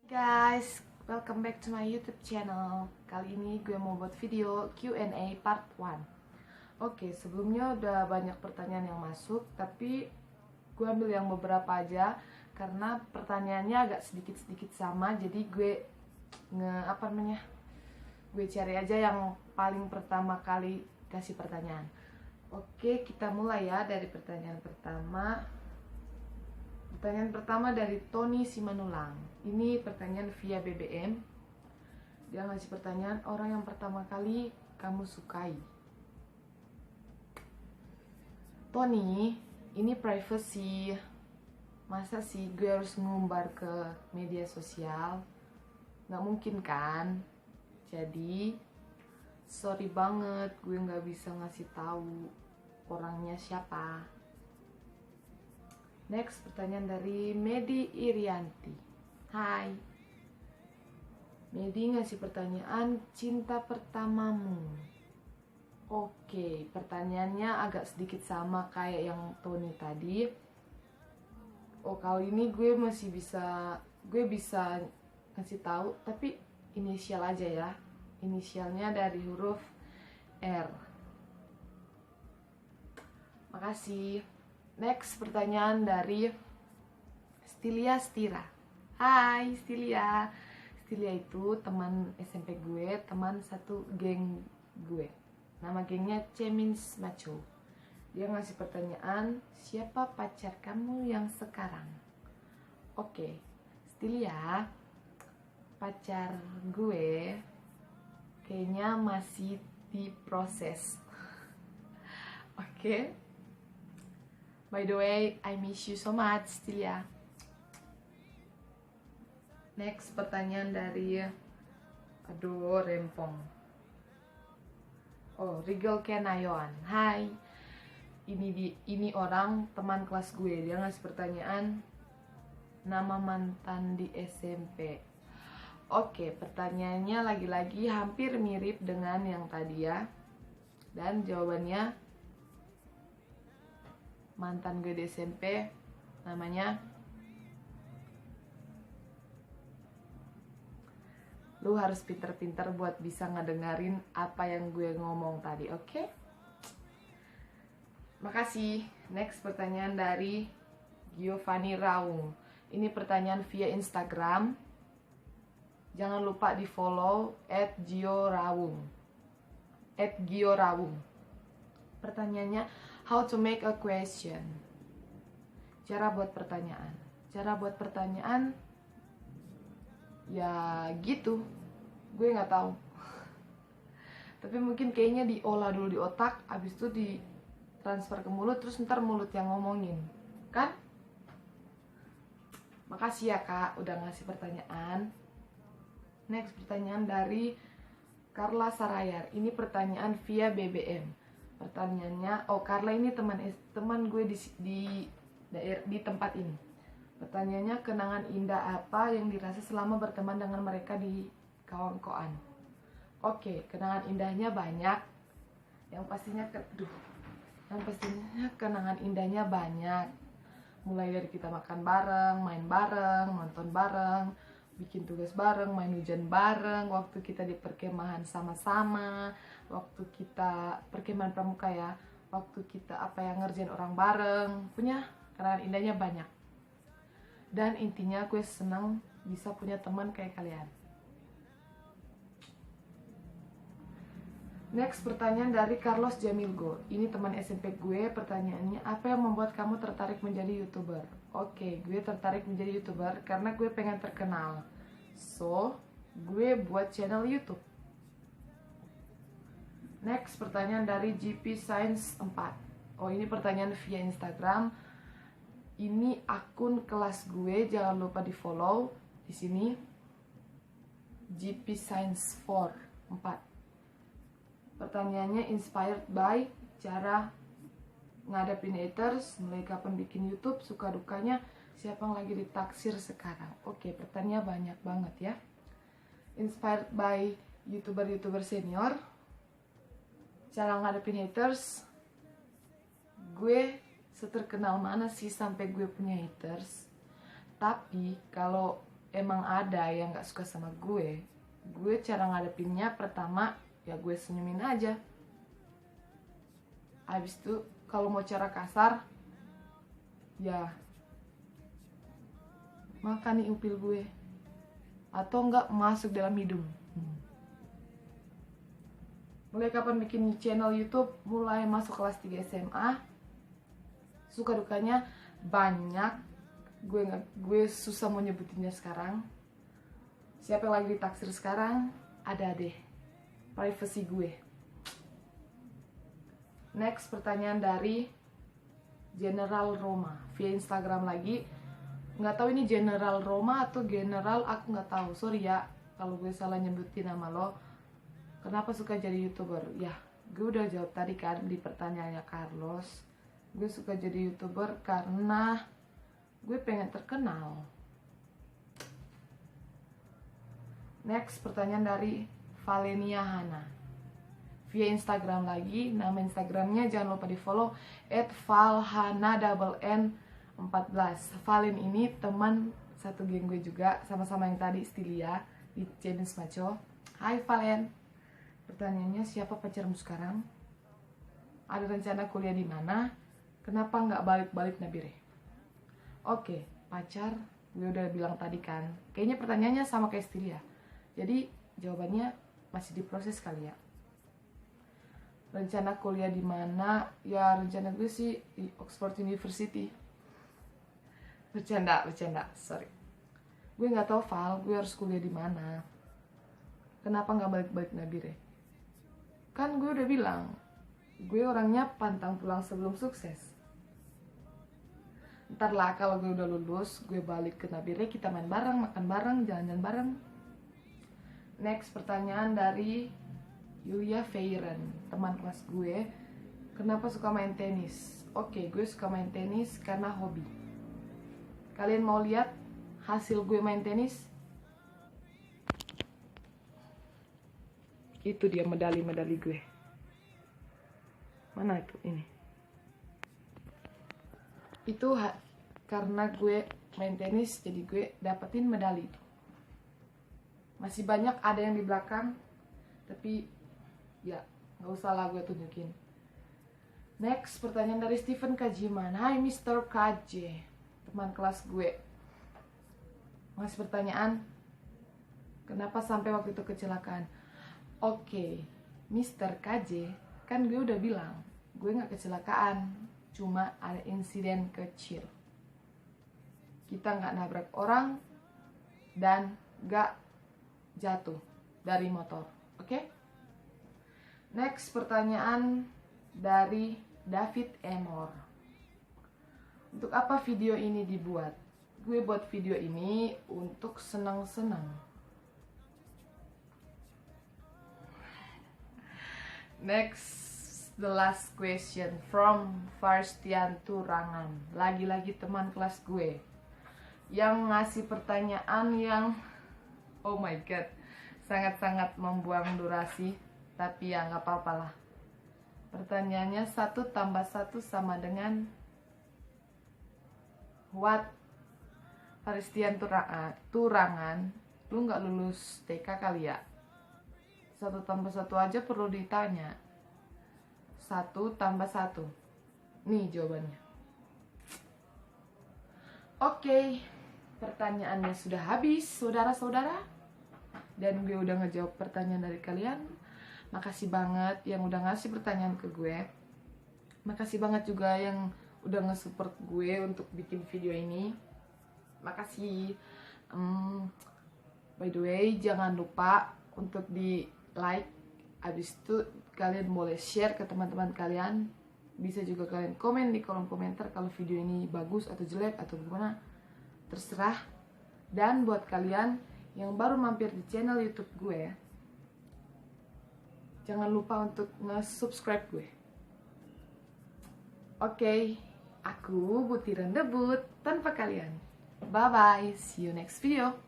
Guys, welcome back to my YouTube channel. Kali ini gue mau buat video Q&A part 1. Oke, sebelumnya udah banyak pertanyaan yang masuk, tapi gue ambil yang beberapa aja karena pertanyaannya agak sedikit-sedikit sama. Jadi gue gue cari aja yang paling pertama kali kasih pertanyaan. Oke, kita mulai ya dari pertanyaan pertama. Pertanyaan pertama dari Tony Simanulang. Ini pertanyaan via BBM. Dia ngasih pertanyaan, orang yang pertama kali kamu sukai. Tony, ini privacy. Masa sih gue harus ngumbar ke media sosial? Gak mungkin kan? Jadi, sorry banget gue gak bisa ngasih tahu orangnya siapa. Next, pertanyaan dari Medi Irianti. Hai. Medi ngasih pertanyaan, cinta pertamamu. Oke, pertanyaannya agak sedikit sama kayak yang Tony tadi. Oh, kali ini gue bisa ngasih tahu, tapi inisial aja ya. Inisialnya dari huruf R. Makasih. Next, pertanyaan dari Stilia Stira. Hai Stilia. Stilia itu teman SMP gue, teman satu geng gue. Nama gengnya Cemins Macho. Dia ngasih pertanyaan, siapa pacar kamu yang sekarang? Oke, Stilia, pacar gue kayaknya masih diproses. Oke. By the way, I miss you so much, Stilia. Next, pertanyaan dari Rempong. Oh, Rigel Kenayoan. Hai. Ini orang teman kelas gue. Dia ngasih pertanyaan, nama mantan di SMP. Oke, pertanyaannya lagi-lagi hampir mirip dengan yang tadi ya. Dan jawabannya, mantan gue di SMP namanya, lu harus pinter-pinter buat bisa ngedengerin apa yang gue ngomong tadi, oke? Makasih. Next, pertanyaan dari Giovanni Raung. Ini pertanyaan via Instagram. Jangan lupa di follow @gioraung. Pertanyaannya, how to make a question. Cara buat pertanyaan ya gitu, gue nggak tahu. Tapi mungkin kayaknya diolah dulu di otak, abis itu ditransfer ke mulut, terus ntar mulut yang ngomongin, kan? Makasih ya kak udah ngasih pertanyaan. Next, pertanyaan dari Carla Sarayar. Ini pertanyaan via BBM. Pertanyaannya, Carla ini teman gue di tempat ini. Pertanyaannya, kenangan indah apa yang dirasa selama berteman dengan mereka di Kawangkoan? Oke, kenangan indahnya banyak. Yang pastinya kenangan indahnya banyak. Mulai dari kita makan bareng, main bareng, nonton bareng, bikin tugas bareng, main hujan bareng, waktu kita di perkemahan sama-sama, waktu kita perkemahan pramuka ya, waktu kita ngerjain orang bareng. Punya kenangan indahnya banyak. Dan intinya gue senang bisa punya teman kayak kalian. Next, pertanyaan dari Carlos Jamilgo. Ini teman SMP gue. Pertanyaannya, apa yang membuat kamu tertarik menjadi YouTuber? Oke, gue tertarik menjadi YouTuber karena gue pengen terkenal. So, gue buat channel YouTube. Next, pertanyaan dari GP Science 4. Oh, ini pertanyaan via Instagram. Ini akun kelas gue, jangan lupa di follow di sini. GP Science 4. Pertanyaannya, inspired by cara ngadepin haters, mulai kapan bikin YouTube, suka dukanya, siapa yang lagi ditaksir sekarang. Oke, pertanyaannya banyak banget ya. Inspired by YouTuber senior, cara ngadepin haters, gue seterkenal mana sih sampai gue punya haters? Tapi kalau emang ada yang gak suka sama gue cara ngadepinnya pertama ya gue senyumin aja. Habis itu kalau mau cara kasar ya makan nih upil gue, atau enggak masuk dalam hidung. Mulai kapan bikin channel YouTube? Mulai masuk kelas 3 SMA. Suka dukanya banyak. Gue susah mau nyebutinnya sekarang. Siapa yang lagi ditaksir sekarang? Ada deh. Privacy gue. Next pertanyaan dari General Roma via Instagram lagi. Nggak tahu ini General Roma atau General, aku nggak tahu. Sorry ya kalau gue salah nyebutin nama lo. Kenapa suka jadi YouTuber? Ya, gue udah jawab tadi kan di pertanyaannya Carlos. Gue suka jadi YouTuber karena gue pengen terkenal. Next pertanyaan dari Valenia Hana via Instagram lagi. Nama Instagramnya jangan lupa di follow @valhana14. Valen ini teman satu geng gue juga, sama-sama yang tadi Stilia di Jenis Maco. Hai Valen, pertanyaannya siapa pacarmu sekarang? Ada rencana kuliah di mana? Kenapa nggak balik-balik Nabire? Oke, pacar gue udah bilang tadi kan. Kayaknya pertanyaannya sama kayak Stilia. Jadi jawabannya masih diproses kali ya. Rencana kuliah di mana? Ya rencana gue sih di Oxford University. Bercanda, sorry. Gue nggak tahu Val, gue harus kuliah di mana. Kenapa nggak balik-balik Nabire? Kan gue udah bilang, gue orangnya pantang pulang sebelum sukses. Ntar lah kalau gue udah lulus, gue balik ke Nabire, kita main bareng, makan bareng, jalan-jalan bareng. Next pertanyaan dari Yulia Feiren, teman kelas gue. Kenapa suka main tenis? Oke, gue suka main tenis karena hobi. Kalian mau lihat hasil gue main tenis? Itu dia medali-medali gue. Mana itu? Ini. Itu karena gue main tenis, jadi gue dapetin medali itu. Masih banyak ada yang di belakang, tapi ya nggak usah lah gue tunjukin. Next pertanyaan dari Steven Kajiman. Hai Mr. KJ, teman kelas gue. Masih pertanyaan, kenapa sampai waktu itu kecelakaan? Oke, Mr. KJ, kan gue udah bilang gue nggak kecelakaan, cuma ada insiden kecil. Kita nggak nabrak orang dan nggak jatuh dari motor. Oke? Next pertanyaan dari David Emor. Untuk apa video ini dibuat? Gue buat video ini untuk senang-senang. Next, the last question from Farstian Turangan. Lagi-lagi teman kelas gue yang ngasih pertanyaan yang oh my god, sangat-sangat membuang durasi. Tapi ya nggak apa-apa lah. Pertanyaannya 1 tambah 1 sama dengan what? Farstian Turangan, lu nggak lulus TK kali ya? 1 tambah 1 aja perlu ditanya. 1 tambah 1. Nih jawabannya. Oke, pertanyaannya sudah habis, saudara-saudara. Dan gue udah ngejawab pertanyaan dari kalian. Makasih banget yang udah ngasih pertanyaan ke gue. Makasih banget juga yang udah nge-support gue untuk bikin video ini. Makasih. By the way, jangan lupa untuk di like. Abis itu kalian boleh share ke teman-teman kalian. Bisa juga kalian komen di kolom komentar kalau video ini bagus atau jelek atau gimana. Terserah. Dan buat kalian yang baru mampir di channel YouTube gue, jangan lupa untuk nge-subscribe gue. Oke, aku butiran debut tanpa kalian. Bye-bye, see you next video.